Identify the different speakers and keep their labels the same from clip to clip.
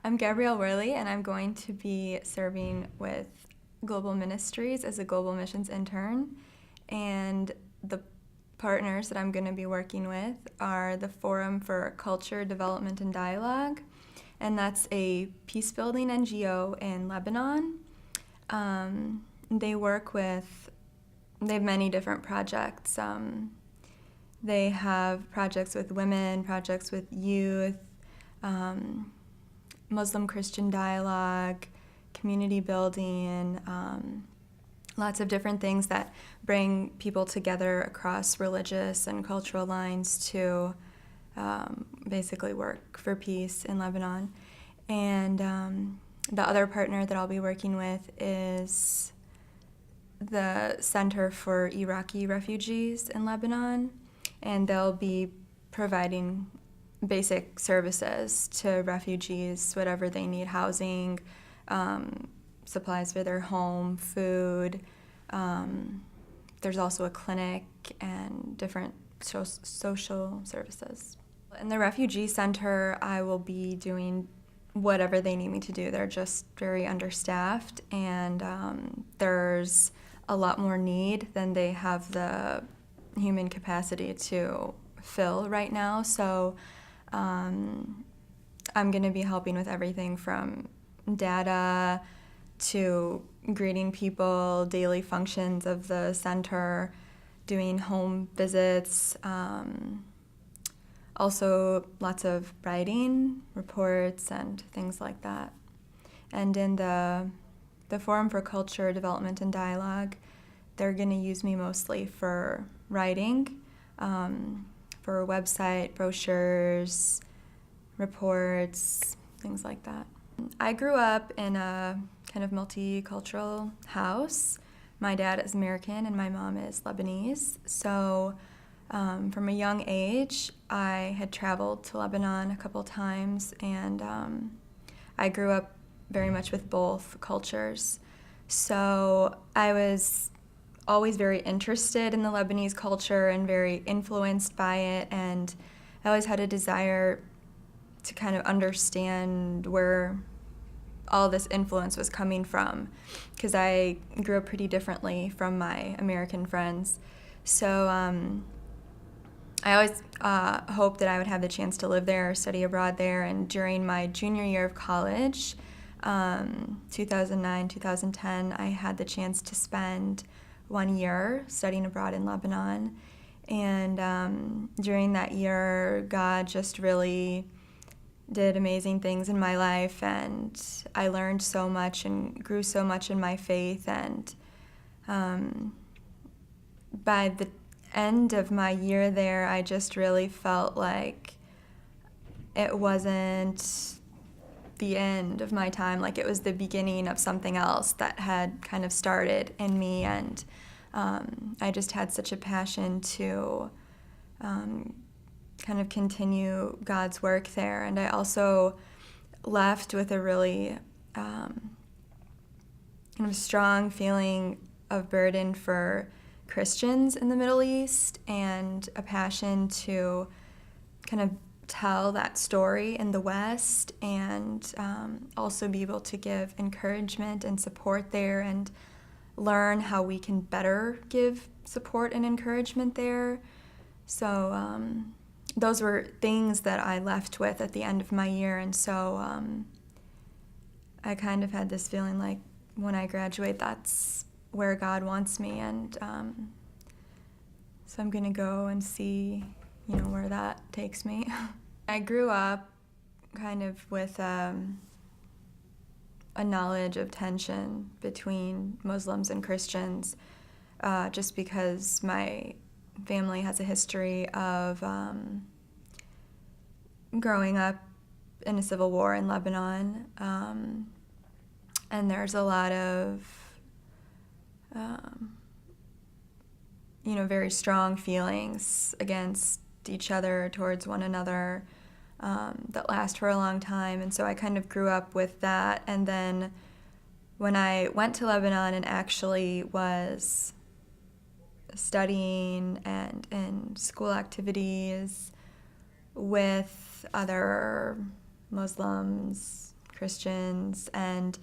Speaker 1: I'm Gabrielle Worley, and I'm going to be serving with Global Ministries as a Global Missions intern. And the partners that I'm going to be working with are the Forum for Culture, Development, and Dialogue, and that's a peace-building NGO in Lebanon. They work with, they have many different projects. They have projects with women, projects with youth, Muslim-Christian dialogue, community building, lots of different things that bring people together across religious and cultural lines to basically work for peace in Lebanon. And the other partner that I'll be working with is the Center for Iraqi Refugees in Lebanon, and they'll be providing basic services to refugees, whatever they need: housing, supplies for their home, food. There's also a clinic and different social services. In the refugee center, I will be doing whatever they need me to do. They're just very understaffed, and there's a lot more need than they have the human capacity to fill right now. So I'm going to be helping with everything from data to greeting people, daily functions of the center, doing home visits, also lots of writing, reports, and things like that. And in the Forum for Culture, Development, and Dialogue, they're going to use me mostly for writing, for a website, brochures, reports, things like that. I grew up in a kind of multicultural house. My dad is American and my mom is Lebanese. So from a young age, I had traveled to Lebanon a couple times, and I grew up very much with both cultures. So I was always very interested in the Lebanese culture and very influenced by it, and I always had a desire to kind of understand where all this influence was coming from, because I grew up pretty differently from my American friends. So I always hoped that I would have the chance to live there or study abroad there, and during my junior year of college, 2009, 2010, I had the chance to spend 1 year studying abroad in Lebanon. And during that year, God just really did amazing things in my life, and I learned so much and grew so much in my faith. And by the end of my year there, I just really felt like it wasn't the end of my time, like it was the beginning of something else that had kind of started in me. And I just had such a passion to kind of continue God's work there. And I also left with a really kind of strong feeling of burden for Christians in the Middle East, and a passion to kind of tell that story in the West, and also be able to give encouragement and support there, and learn how we can better give support and encouragement there. So those were things that I left with at the end of my year, and so I kind of had this feeling like when I graduate, that's where God wants me, and so I'm going to go and see, where that takes me. I grew up kind of with a knowledge of tension between Muslims and Christians, just because my family has a history of growing up in a civil war in Lebanon, and there's a lot of very strong feelings against each other, towards one another, that last for a long time. And so I kind of grew up with that. And then when I went to Lebanon and actually was studying and in school activities with other Muslims, Christians, and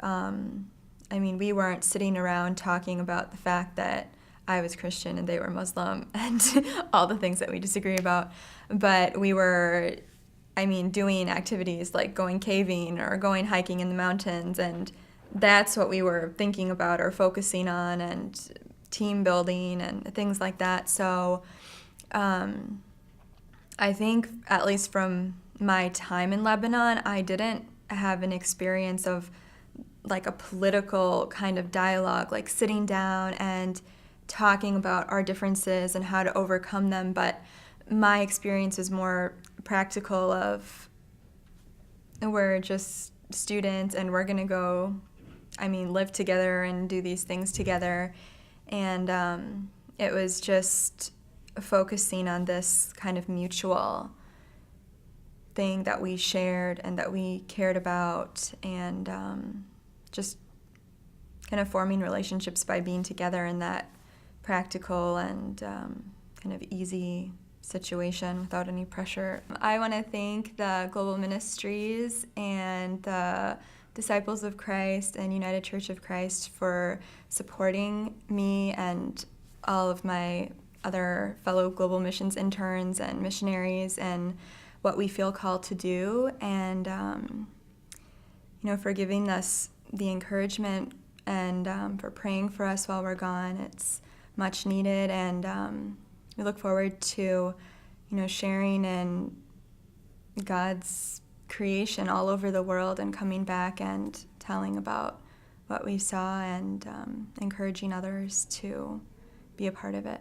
Speaker 1: I mean, we weren't sitting around talking about the fact that I was Christian and they were Muslim and all the things that we disagree about, but we were, I mean, doing activities like going caving or going hiking in the mountains, and that's what we were thinking about or focusing on, and team building and things like that. So I think, at least from my time in Lebanon, I didn't have an experience of like a political kind of dialogue, like sitting down and talking about our differences and how to overcome them. But my experience is more practical of, we're just students and we're going to go, I mean, live together and do these things together. And it was just focusing on this kind of mutual thing that we shared and that we cared about, and just kind of forming relationships by being together in that practical and kind of easy situation without any pressure. I want to thank the Global Ministries and the Disciples of Christ and United Church of Christ for supporting me and all of my other fellow global missions interns and missionaries and what we feel called to do, and for giving us the encouragement and for praying for us while we're gone. It's much needed, and we look forward to sharing in God's creation all over the world and coming back and telling about what we saw and encouraging others to be a part of it.